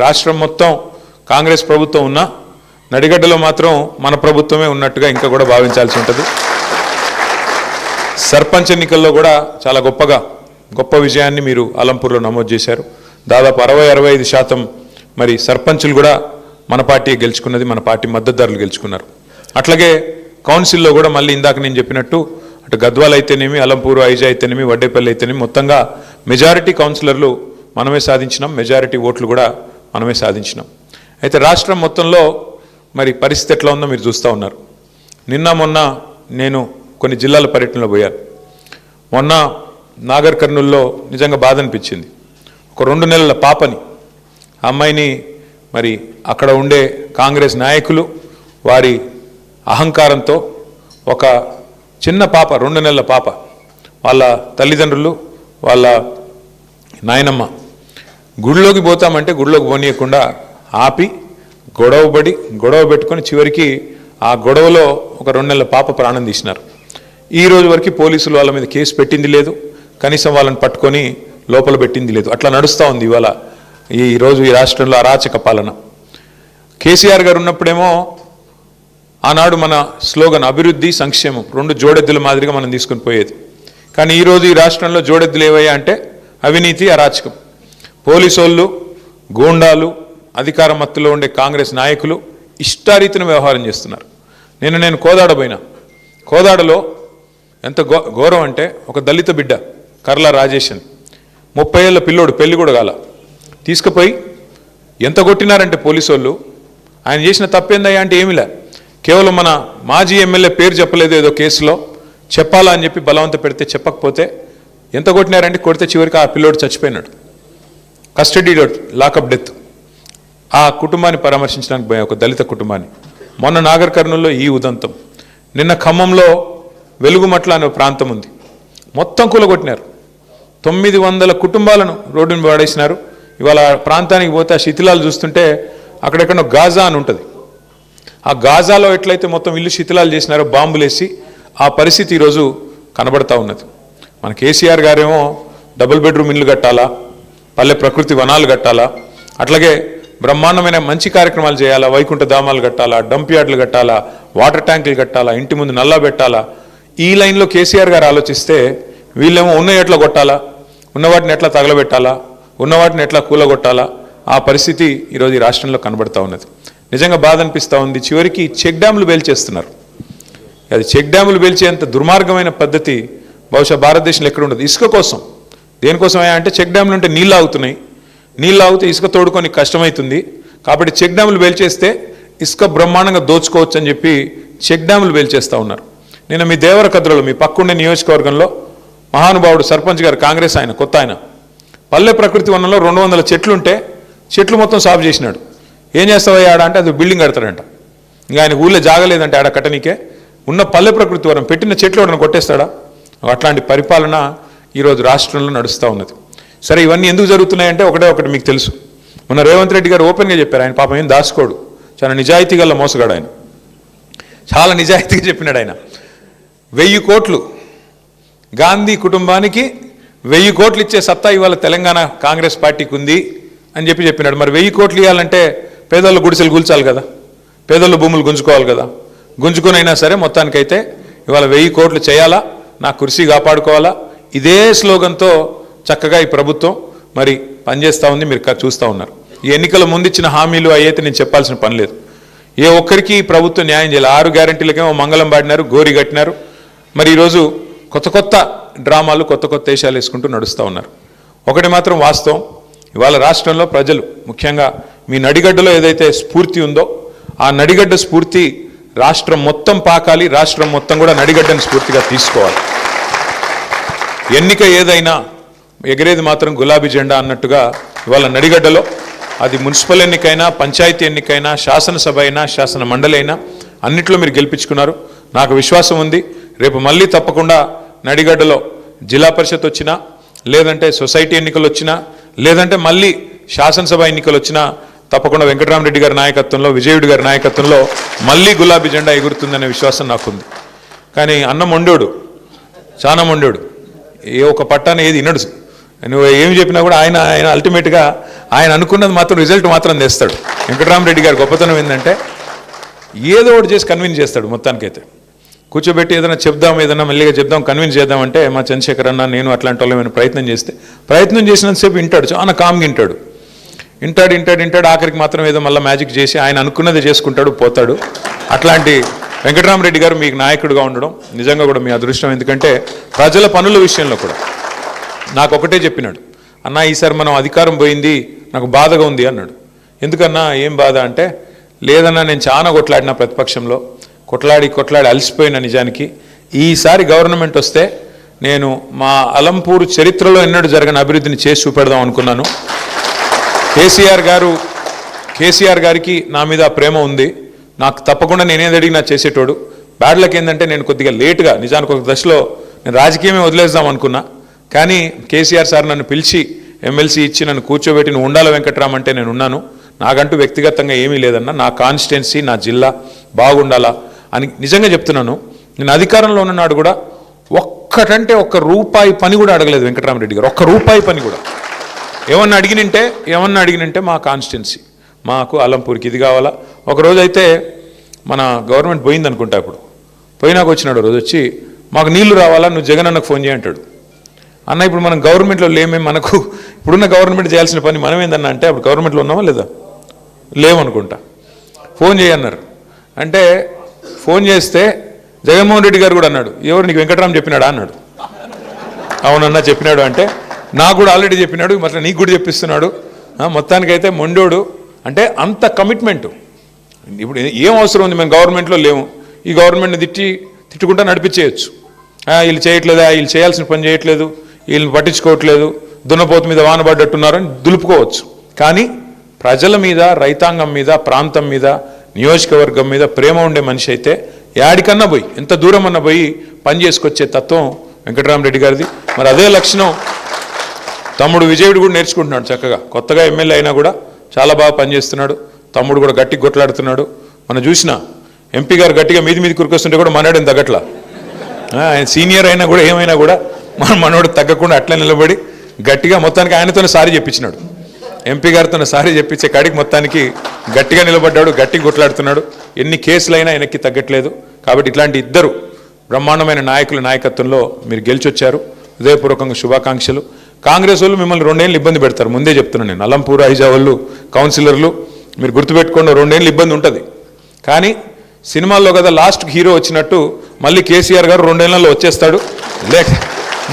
రాష్ట్రం మొత్తం కాంగ్రెస్ ప్రభుత్వం ఉన్నా నడిగడ్డలో మాత్రం మన ప్రభుత్వమే ఉన్నట్టుగా ఇంకా కూడా భావించాల్సి ఉంటుంది. సర్పంచ్ ఎన్నికల్లో కూడా చాలా గొప్ప విజయాన్ని మీరు అలంపూర్లో నమోదు చేశారు. దాదాపు 60-65% మరి సర్పంచులు కూడా మన పార్టీ గెలుచుకున్నది, మన పార్టీ మద్దతుదారులు గెలుచుకున్నారు. అట్లాగే కౌన్సిల్లో కూడా మళ్ళీ ఇందాక నేను చెప్పినట్టు అటు గద్వాల్ అయితేనేమి, అలంపూరు, ఐజా అయితేనేమి, వడ్డేపల్లి అయితేనేమి మొత్తంగా మెజారిటీ కౌన్సిలర్లు మనమే సాధించినాం, మెజారిటీ ఓట్లు కూడా మనమే సాధించినాం. అయితే రాష్ట్రం మొత్తంలో మరి పరిస్థితి ఎట్లా ఉందో మీరు చూస్తూ ఉన్నారు. మొన్న నేను కొన్ని జిల్లాల పర్యటనలో పోయాను. మొన్న నాగర్ కర్నూల్లో నిజంగా బాధ అనిపించింది. ఒక 2 నెలల పాపని, ఆ అమ్మాయిని మరి అక్కడ ఉండే కాంగ్రెస్ నాయకులు వారి అహంకారంతో ఒక చిన్న పాప, 2 నెలల పాప, వాళ్ళ తల్లిదండ్రులు వాళ్ళ నాయనమ్మ గుడిలోకి పోతామంటే గుడిలోకి పోనీయకుండా ఆపి గొడవ పెట్టుకొని చివరికి ఆ గొడవలో ఒక 2 నెలల పాప ప్రాణం తీసినారు. ఈ రోజు వరకు పోలీసులు వాళ్ళ మీద కేసు పెట్టింది లేదు, కనీసం వాళ్ళని పట్టుకొని లోపల పెట్టింది లేదు. అట్లా నడుస్తూ ఉంది ఇవాళ ఈరోజు ఈ రాష్ట్రంలో అరాచక పాలన. కేసీఆర్ గారు ఉన్నప్పుడేమో ఆనాడు మన స్లోగన్ అభివృద్ధి సంక్షేమం 2 జోడెద్దుల మాదిరిగా మనం తీసుకుని పోయేది. కానీ ఈరోజు ఈ రాష్ట్రంలో జోడెద్దులు ఏవయ్యా అంటే అవినీతి, అరాచకం. పోలీసు వాళ్ళు, గూండాలు, అధికార మత్తులో ఉండే కాంగ్రెస్ నాయకులు ఇష్టారీతిన వ్యవహారం చేస్తున్నారు. నేను కోదాడ పోయినా. కోదాడలో ఎంత ఘోరం అంటే ఒక దళిత బిడ్డ కర్ల రాజేష్ అని 30 ఏళ్ళ పిల్లోడు, పెళ్లి కూడా కాల, తీసుకుపోయి ఎంత కొట్టినారంటే పోలీసు వాళ్ళు. ఆయన చేసిన తప్పేందయ్యా అంటే ఏమిలే, కేవలం మన మాజీ ఎమ్మెల్యే పేరు చెప్పలేదు ఏదో కేసులో, చెప్పాలా అని చెప్పి బలవంత పెడితే చెప్పకపోతే ఎంత కొట్టినారంటే కొడితే చివరికి ఆ పిల్లోడు చచ్చిపోయినాడు. Custody lockup death. ఆ కుటుంబాన్ని పరామర్శించడానికి పోయా, ఒక దళిత కుటుంబాన్ని. మొన్న నాగర్ కర్నూల్లో ఈ ఉదంతం. నిన్న ఖమ్మంలో వెలుగుమట్ల అనే ప్రాంతం ఉంది, మొత్తం కూలగొట్టినారు. 900 కుటుంబాలను రోడ్డుని పడేసినారు. ఇవాళ ప్రాంతానికి పోతే ఆ శిథిలాలు చూస్తుంటే అక్కడెక్కడో గాజా అని ఉంటుంది. ఆ గాజాలో ఎట్లయితే మొత్తం ఇల్లు శిథిలాలు చేసినారో బాంబులేసి, ఆ పరిస్థితి ఈరోజు కనబడతా ఉన్నది. మన కేసీఆర్ గారేమో డబుల్ బెడ్రూమ్ ఇల్లు కట్టాలా, పల్లె ప్రకృతి వనాలు కట్టాలా, అట్లాగే బ్రహ్మాండమైన మంచి కార్యక్రమాలు చేయాలా, వైకుంఠ ధామాలు కట్టాలా, డంప్ యార్డులు కట్టాలా, వాటర్ ట్యాంకులు కట్టాలా, ఇంటి ముందు నల్లా పెట్టాలా. ఈ లైన్లో కేసీఆర్ గారు ఆలోచిస్తే వీళ్ళేమో ఉన్న ఎట్లా కొట్టాలా, ఉన్న వాటిని ఎట్లా తగలబెట్టాలా, ఉన్న వాటిని ఎట్లా కూలగొట్టాలా, ఆ పరిస్థితి ఈరోజు ఈ రాష్ట్రంలో కనబడతా ఉన్నది. నిజంగా బాధ అనిపిస్తూ ఉంది. చివరికి చెక్ డ్యాములు పేల్చేస్తున్నారు. అది చెక్ డ్యాములు పేల్చేంత దుర్మార్గమైన పద్ధతి బహుశా భారతదేశంలో ఎక్కడ ఉండదు. ఇసుక కోసం, దేనికోసమయ్యా అంటే చెక్ డ్యాములు అంటే నీళ్ళు ఆగుతున్నాయి, నీళ్ళు ఆగితే ఇసుక తోడుకొని కష్టమవుతుంది కాబట్టి చెక్ డ్యాములు పేల్చేస్తే ఇసుక బ్రహ్మాండంగా దోచుకోవచ్చు అని చెప్పి చెక్ డ్యాములు పేల్చేస్తూ ఉన్నారు. నేను మీ దేవరకద్రలో, మీ పక్కుండే నియోజకవర్గంలో మహానుభావుడు సర్పంచ్ గారు, కాంగ్రెస్ ఆయన, కొత్త ఆయన, పల్లె ప్రకృతి వనంలో 200 చెట్లుంటే చెట్లు మొత్తం సాఫ్ చేసినాడు. ఏం చేస్తావయ్యా ఆడ అంటే అది బిల్డింగ్ కడతాడంట. ఇంకా ఆయన ఊళ్ళో జాగలేదంటే ఆడ కట్టనీకే ఉన్న పల్లె ప్రకృతి వనం పెట్టిన చెట్లు వాడిని కొట్టేస్తాడా? అట్లాంటి పరిపాలన ఈరోజు రాష్ట్రంలో నడుస్తూ ఉన్నది. సరే, ఇవన్నీ ఎందుకు జరుగుతున్నాయంటే ఒకటి మీకు తెలుసు. మొన్న రేవంత్ రెడ్డి గారు ఓపెన్గా చెప్పారు, ఆయన పాపం ఏం దాచుకోడు, చాలా నిజాయితీ గల మోసగాడు ఆయన, చాలా నిజాయితీగా చెప్పినాడు ఆయన. 1000 కోట్లు గాంధీ కుటుంబానికి 1000 కోట్లు ఇచ్చే సత్తా ఇవాళ తెలంగాణ కాంగ్రెస్ పార్టీకి ఉంది అని చెప్పినాడు. మరి 1000 కోట్లు ఇవ్వాలంటే పేదోళ్ళు గుడిసెలు కూల్చాలి కదా, పేదోళ్ళు భూములు గుంజుకోవాలి కదా. గుంజుకునైనా సరే మొత్తానికైతే ఇవాళ 1000 కోట్లు చేయాలా, నా కుర్సీ కాపాడుకోవాలా, ఇదే స్లోగన్తో చక్కగా ఈ ప్రభుత్వం మరి పనిచేస్తూ ఉంది. మీరు చూస్తూ ఉన్నారు. ఈ ఎన్నికల ముందు ఇచ్చిన హామీలు అయితే నేను చెప్పాల్సిన పని లేదు. ఏ ఒక్కరికి ఈ ప్రభుత్వం న్యాయం చేయాలి. 6 గ్యారెంటీలకేమో మంగళం పాడినారు, గోరి కట్టినారు. మరి ఈరోజు కొత్త డ్రామాలు, కొత్త వేషాలు వేసుకుంటూ నడుస్తూ ఉన్నారు. ఒకటి మాత్రం వాస్తవం, ఇవాళ రాష్ట్రంలో ప్రజలు, ముఖ్యంగా మీ నడిగడ్డలో ఏదైతే స్ఫూర్తి ఉందో ఆ నడిగడ్డ స్ఫూర్తి రాష్ట్రం మొత్తం పాకాలి, రాష్ట్రం మొత్తం కూడా నడిగడ్డని స్ఫూర్తిగా తీసుకోవాలి. ఎన్నిక ఏదైనా ఎగరేది మాత్రం గులాబీ జెండా అన్నట్టుగా ఇవాళ నడిగడ్డలో అది మున్సిపల్ ఎన్నికైనా, పంచాయతీ ఎన్నికైనా, శాసనసభ అయినా, శాసన మండలి అయినా అన్నిట్లో మీరు గెలిపించుకున్నారు. నాకు విశ్వాసం ఉంది, రేపు మళ్ళీ తప్పకుండా నడిగడ్డలో జిల్లా పరిషత్ వచ్చినా, లేదంటే సొసైటీ ఎన్నికలు వచ్చినా, లేదంటే మళ్ళీ శాసనసభ ఎన్నికలు వచ్చినా తప్పకుండా వెంకటరామరెడ్డి గారి నాయకత్వంలో, విజయుడి గారి నాయకత్వంలో మళ్ళీ గులాబీ జెండా ఎగురుతుందనే విశ్వాసం నాకుంది. కానీ అన్నం వండోడు, చాలా వండోడు, ఏ ఒక పట్టాన్ని ఏది వినడు. నువ్వు ఏమి చెప్పినా కూడా ఆయన అల్టిమేట్గా ఆయన అనుకున్నది మాత్రం రిజల్ట్ మాత్రం తెస్తాడు. వెంకటరామరెడ్డి గారి గొప్పతనం ఏంటంటే ఏదో ఒకటి చేసి కన్విన్స్ చేస్తాడు. మొత్తానికైతే కూర్చోబెట్టి ఏదైనా చెప్దాం, ఏదైనా మెల్లిగా చెప్దాం, కన్విన్స్ చేద్దామంటే మా చంద్రశేఖర్ అన్న నేను అట్లాంటి వాళ్ళు ఏమైనా ప్రయత్నం చేసినంతసేపు వింటాడు, చాలా కామ్గా వింటాడు. ఆఖరికి మాత్రం ఏదో మళ్ళీ మ్యాజిక్ చేసి ఆయన అనుకున్నది చేసుకుంటాడు, పోతాడు. అట్లాంటి వెంకటరామరెడ్డి గారు మీకు నాయకుడిగా ఉండడం నిజంగా కూడా మీ అదృష్టం. ఎందుకంటే ప్రజల పనుల విషయంలో కూడా నాకు ఒకటే చెప్పినాడు, అన్న ఈసారి మనం అధికారం పోయింది, నాకు బాధగా ఉంది అన్నాడు. ఎందుకన్నా ఏం బాధ అంటే, లేదన్నా నేను చాలా కొట్లాడిన ప్రతిపక్షంలో, కొట్లాడి అలసిపోయిన. నిజానికి ఈసారి గవర్నమెంట్ వస్తే నేను మా అలంపూరు చరిత్రలో ఎన్నడూ జరగని అభివృద్ధిని చేసి చూపెడదాం అనుకున్నాను. కేసీఆర్ గారికి నా మీద ప్రేమ ఉంది, నాకు తప్పకుండా నేనేది అడిగినా చేసేటోడు. బ్యాడ్ లక్ ఏంటంటే నేను కొద్దిగా లేటుగా, నిజానికి ఒక దశలో నేను రాజకీయమే వదిలేద్దాం అనుకున్నా. కానీ కేసీఆర్ సార్ నన్ను పిలిచి ఎమ్మెల్సీ ఇచ్చి నన్ను కూర్చోబెట్టి నువ్వు ఉండాలి వెంకట్రామ్ అంటే నేను ఉన్నాను. నాకంటూ వ్యక్తిగతంగా ఏమీ లేదన్నా, నా కాన్స్టిట్యున్సీ నా జిల్లా బాగుండాలా అని నిజంగా చెప్తున్నాను. నేను అధికారంలో ఉన్ననాడు కూడా ఒక్కటంటే ఒక్క రూపాయి పని కూడా అడగలేదు వెంకటరామరెడ్డి గారు, ఒక్క రూపాయి పని కూడా. ఏమన్నా అడిగినంటే మా కాన్స్టిట్యున్సీ, మాకు అలంపూర్కి ఇది కావాలా. ఒకరోజు అయితే మన గవర్నమెంట్ పోయింది అనుకుంటా, ఇప్పుడు పోయినాక వచ్చినాడు రోజు వచ్చి, మాకు నీళ్లు రావాలా, నువ్వు జగన్ అన్నకు ఫోన్ చేయంటాడు. అన్న ఇప్పుడు మనం గవర్నమెంట్లో లేమే, మనకు ఇప్పుడున్న గవర్నమెంట్ చేయాల్సిన పని మనం ఏందన్నా అంటే, అప్పుడు గవర్నమెంట్లో ఉన్నామా లేదా, లేవనుకుంటా. ఫోన్ చేయన్నారు అంటే ఫోన్ చేస్తే జగన్మోహన్ రెడ్డి గారు కూడా అన్నాడు, ఎవరు నీకు వెంకటరామ్ చెప్పినాడా అన్నాడు. అవునన్నా చెప్పినాడు అంటే, నాకు కూడా ఆల్రెడీ చెప్పినాడు, మరి నీకు కూడా చెప్పిస్తున్నాడు. మొత్తానికైతే మొండోడు అంటే అంత కమిట్మెంటు. ఇప్పుడు ఏం అవసరం ఉంది, మేము గవర్నమెంట్లో లేము, ఈ గవర్నమెంట్ని తిట్టుకుంటా నడిపించేయచ్చు. వీళ్ళు చేయట్లేదా, వీళ్ళు చేయాల్సిన పని చేయట్లేదు, వీళ్ళని పట్టించుకోవట్లేదు, దున్నపోతు మీద వానబడ్డట్టున్నారని దులుపుకోవచ్చు. కానీ ప్రజల మీద, రైతాంగం మీద, ప్రాంతం మీద, నియోజకవర్గం మీద ప్రేమ ఉండే మనిషి అయితే యాడికన్నా పోయి, ఎంత దూరం అన్నా పోయి పని చేసుకొచ్చే తత్వం వెంకటరామరెడ్డి గారిది. మరి అదే లక్షణం తమ్ముడు విజయుడు కూడా నేర్చుకుంటున్నాడు చక్కగా. కొత్తగా ఎమ్మెల్యే అయినా కూడా చాలా బాగా పనిచేస్తున్నాడు. తమ్ముడు కూడా గట్టిగా కొట్లాడుతున్నాడు. మనం చూసిన ఎంపీ గారు గట్టిగా మీది కురికొస్తుంటే కూడా మనోడేం తగ్గట్లా. ఆయన సీనియర్ అయినా కూడా ఏమైనా కూడా మనోడు తగ్గకుండా అట్లా నిలబడి గట్టిగా మొత్తానికి ఆయనతోనే సారీ చెప్పించినాడు. ఎంపీ గారితో సారీ చెప్పించే కాడికి మొత్తానికి గట్టిగా నిలబడ్డాడు, గట్టిగా కొట్లాడుతున్నాడు. ఎన్ని కేసులైనా ఆయనకి తగ్గట్లేదు. కాబట్టి ఇట్లాంటి ఇద్దరు బ్రహ్మాండమైన నాయకుల నాయకత్వంలో మీరు గెలిచొచ్చారు. హృదయపూర్వకంగా శుభాకాంక్షలు. కాంగ్రెస్ వాళ్ళు మిమ్మల్ని 2 ఏళ్ళు ఇబ్బంది పెడతారు, ముందే చెప్తున్నాను నేను. అలంపూర్, ఐజా వాళ్ళు, కౌన్సిలర్లు మీరు గుర్తుపెట్టుకోండి, 2 ఏళ్ళు ఇబ్బంది ఉంటుంది. కానీ సినిమాల్లో కదా లాస్ట్కి హీరో వచ్చినట్టు మళ్ళీ కేసీఆర్ గారు 2 ఏళ్లలో వచ్చేస్తాడు. లేక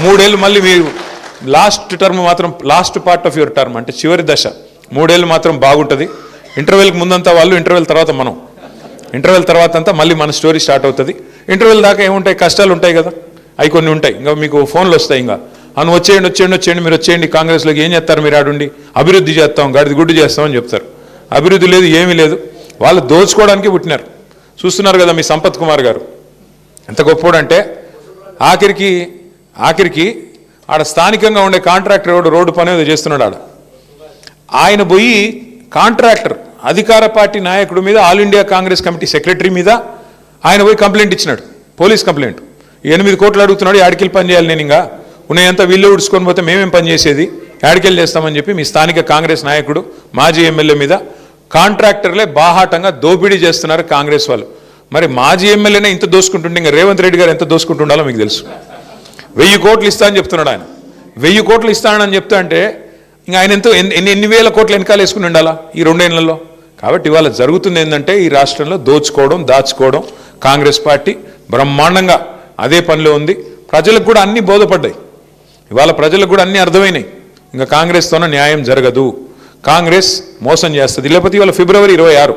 3 ఏళ్ళు మళ్ళీ మీరు లాస్ట్ టర్మ్ మాత్రం, last part of your term అంటే చివరి దశ 3 ఏళ్ళు మాత్రం బాగుంటుంది. ఇంటర్వెల్కి ముందంతా వాళ్ళు, ఇంటర్వెల్ తర్వాత మనం, ఇంటర్వెల్ తర్వాత అంతా మళ్ళీ మన స్టోరీ స్టార్ట్ అవుతుంది. ఇంటర్వెల్ దాకా ఏముంటాయి, కష్టాలు ఉంటాయి కదా, అవి కొన్ని ఉంటాయి. ఇంకా మీకు ఫోన్లు వస్తాయి, ఇంకా అను వచ్చేయండి మీరు వచ్చేయండి కాంగ్రెస్లోకి, ఏం చేస్తారు మీరు ఆడుండి, అభివృద్ధి చేస్తాం, గడిది గుడ్డు చేస్తామని చెప్తారు. అభివృద్ధి లేదు, ఏమీ లేదు. వాళ్ళు దోచుకోవడానికి పుట్టినారు. చూస్తున్నారు కదా మీ సంపత్ కుమార్ గారు ఎంత గొప్పోడంటే, ఆఖరికి ఆడ స్థానికంగా ఉండే కాంట్రాక్టర్ ఎవడు రోడ్డు పని ఏదో చేస్తున్నాడు ఆడ. ఆయన పోయి కాంట్రాక్టర్ అధికార పార్టీ నాయకుడి మీద, all India Congress committee secretary మీద ఆయన పోయి కంప్లైంట్ ఇచ్చినాడు, పోలీస్ కంప్లైంట్. 8 కోట్లు అడుగుతున్నాడు, యాడికెళ్ళి పని చేయాలి, నేను ఇంకా ఉన్నాయంతా వీళ్ళు ఉడుచుకొని పోతే మేమేం పని చేసేది, యాడికెళ్ళి చేస్తామని చెప్పి మీ స్థానిక కాంగ్రెస్ నాయకుడు, మాజీ ఎమ్మెల్యే మీద కాంట్రాక్టర్లే బాహాటంగా దోపిడీ చేస్తున్నారు కాంగ్రెస్ వాళ్ళు. మరి మాజీ ఎమ్మెల్యేనే ఇంత దోసుకుంటుంటే ఇంకా రేవంత్ రెడ్డి గారు ఎంత దోసుకుంటుండాలో మీకు తెలుసు. 1000 కోట్లు ఇస్తా అని చెప్తున్నాడు ఆయన. 1000 కోట్లు ఇస్తానని చెప్తా అంటే ఇంకా ఆయన ఎన్ని వేల కోట్లు వెనకాల వేసుకుని ఉండాలా ఈ 2 ఏళ్లలో. కాబట్టి ఇవాళ జరుగుతుంది ఏంటంటే, ఈ రాష్ట్రంలో దోచుకోవడం, దాచుకోవడం. కాంగ్రెస్ పార్టీ బ్రహ్మాండంగా అదే పనిలో ఉంది. ప్రజలకు కూడా అన్నీ బోధపడ్డాయి. ఇవాళ ప్రజలకు కూడా అన్నీ అర్థమైనాయి. ఇంకా కాంగ్రెస్తోనే న్యాయం జరగదు, కాంగ్రెస్ మోసం చేస్తుంది. లేకపోతే ఇవాళ ఫిబ్రవరి 26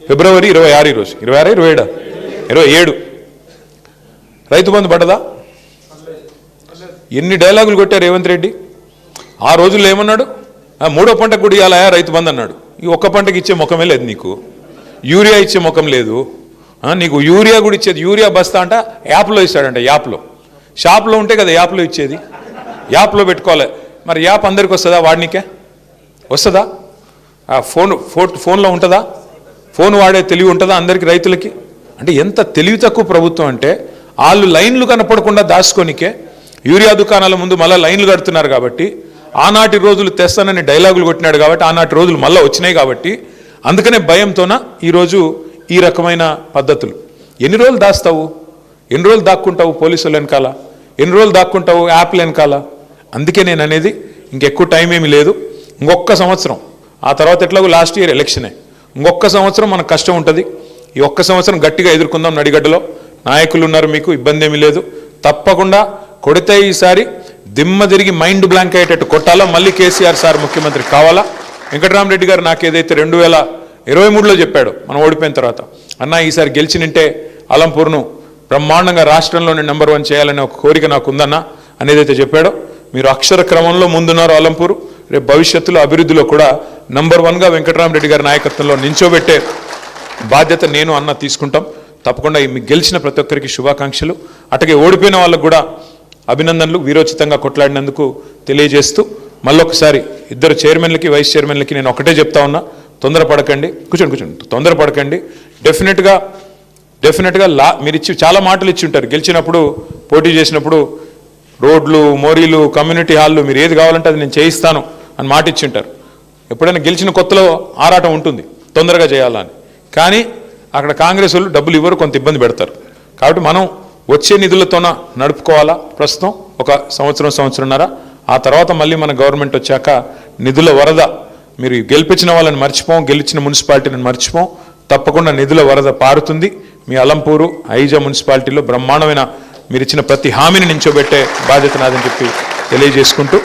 ఈరోజు 26, 27 రైతు బంధు పడ్డదా? ఎన్ని డైలాగులు కొట్టారు రేవంత్ రెడ్డి. ఆ రోజుల్లో ఏమన్నాడు, 3వ పంటకు కూడా ఇవ్వాలా రైతు బంధు అన్నాడు. ఈ ఒక్క పంటకి ఇచ్చే ముఖమే లేదు నీకు, యూరియా ఇచ్చే ముఖం లేదు నీకు. యూరియా కూడా ఇచ్చేది, యూరియా బస్తా అంట యాప్లో ఇస్తాడంట. యాప్లో, షాప్లో ఉంటే కదా యాప్లో ఇచ్చేది, యాప్లో పెట్టుకోవాలి. మరి యాప్ అందరికి వస్తుందా, వాడినికే వస్తుందా? ఫోన్లో ఉంటుందా? ఫోన్ వాడే తెలివి ఉంటుందా అందరికి, రైతులకి? అంటే ఎంత తెలివి తక్కువ ప్రభుత్వం అంటే, వాళ్ళు లైన్లు కనపడకుండా దాచుకోనికే యూరియా దుకాణాల ముందు మళ్ళీ లైన్లు కడుతున్నారు కాబట్టి, ఆనాటి రోజులు తెస్తానని డైలాగులు కొట్టినాడు కాబట్టి ఆనాటి రోజులు మళ్ళీ వచ్చినాయి కాబట్టి, అందుకనే భయంతోన ఈరోజు ఈ రకమైన పద్ధతులు. ఎన్ని రోజులు దాస్తావు, ఎన్ని రోజులు దాక్కుంటావు పోలీసుల వెనకాల, ఎన్ని రోజులు దాక్కుంటావు యాప్ల వెనకాల? అందుకే నేను అనేది ఇంకెక్కువ టైం ఏమీ లేదు, ఇంకొక సంవత్సరం, ఆ తర్వాత ఎట్లాగో లాస్ట్ ఇయర్ ఎలక్షనే, ఇంకొక సంవత్సరం మనకు కష్టం ఉంటుంది. ఈ ఒక్క సంవత్సరం గట్టిగా ఎదుర్కొందాం. నడిగడ్డలో నాయకులు ఉన్నారు, మీకు ఇబ్బంది ఏమీ లేదు. తప్పకుండా కొడితే ఈసారి దిమ్మ తిరిగి మైండ్ బ్లాంక్ అయ్యేటట్టు కొట్టాలా. మళ్ళీ కేసీఆర్ సార్ ముఖ్యమంత్రి కావాలా. వెంకటరామరెడ్డి గారు నాకు ఏదైతే 2023లో చెప్పాడు మనం ఓడిపోయిన తర్వాత, అన్న ఈసారి గెలిచినంటే అలంపూర్ను బ్రహ్మాండంగా రాష్ట్రంలోనే నెంబర్ 1 చేయాలనే ఒక కోరిక నాకు ఉందన్న అనేదైతే చెప్పాడో, మీరు అక్షర క్రమంలో ముందున్నారు. అలంపూరు రేపు భవిష్యత్తులో అభివృద్ధిలో కూడా నెంబర్ 1గా వెంకటరామరెడ్డి గారి నాయకత్వంలో నించోబెట్టే బాధ్యత నేను అన్న తీసుకుంటాం. తప్పకుండా మీకు గెలిచిన ప్రతి ఒక్కరికి శుభాకాంక్షలు. అట్లాగే ఓడిపోయిన వాళ్ళకు కూడా అభినందనలు, వీరోచితంగా కొట్లాడినందుకు తెలియజేస్తూ మళ్ళొకసారి ఇద్దరు చైర్మన్లకి వైస్ చైర్మన్లకి నేను ఒకటే చెప్తా ఉన్నా, తొందరపడకండి. కూర్చోండి, తొందరపడకండి. డెఫినెట్గా మీరు ఇచ్చి చాలా మాటలు ఇచ్చి ఉంటారు. గెలిచినప్పుడు పోటీ చేసినప్పుడు రోడ్లు, మోరీలు, కమ్యూనిటీ హాళ్ళు, మీరు ఏది కావాలంటే అది నేను చేయిస్తాను అని మాట ఇచ్చి ఉంటారు. ఎప్పుడైనా గెలిచిన కొత్తలో ఆరాటం ఉంటుంది తొందరగా చేయాలని, కానీ అక్కడ కాంగ్రెస్ వాళ్ళు డబ్బులు ఇవ్వరు, కొంత ఇబ్బంది పెడతారు. కాబట్టి మనం వచ్చే నిధులతోన నడుపుకోవాలా. ప్రస్తుతం ఒక సంవత్సరంన్నర, ఆ తర్వాత మళ్ళీ మన గవర్నమెంట్ వచ్చాక నిధుల వరద, మీరు గెలిపించిన వాళ్ళని మర్చిపోం, గెలిచిన మున్సిపాలిటీని మర్చిపోం. తప్పకుండా నిధుల వరద పారుతుంది. మీ అలంపూరు ఐజా మున్సిపాలిటీలో బ్రహ్మాండమైన మీరు ఇచ్చిన ప్రతి హామీని నించోబెట్టే బాధ్యత నాదని చెప్పి తెలియజేసుకుంటూ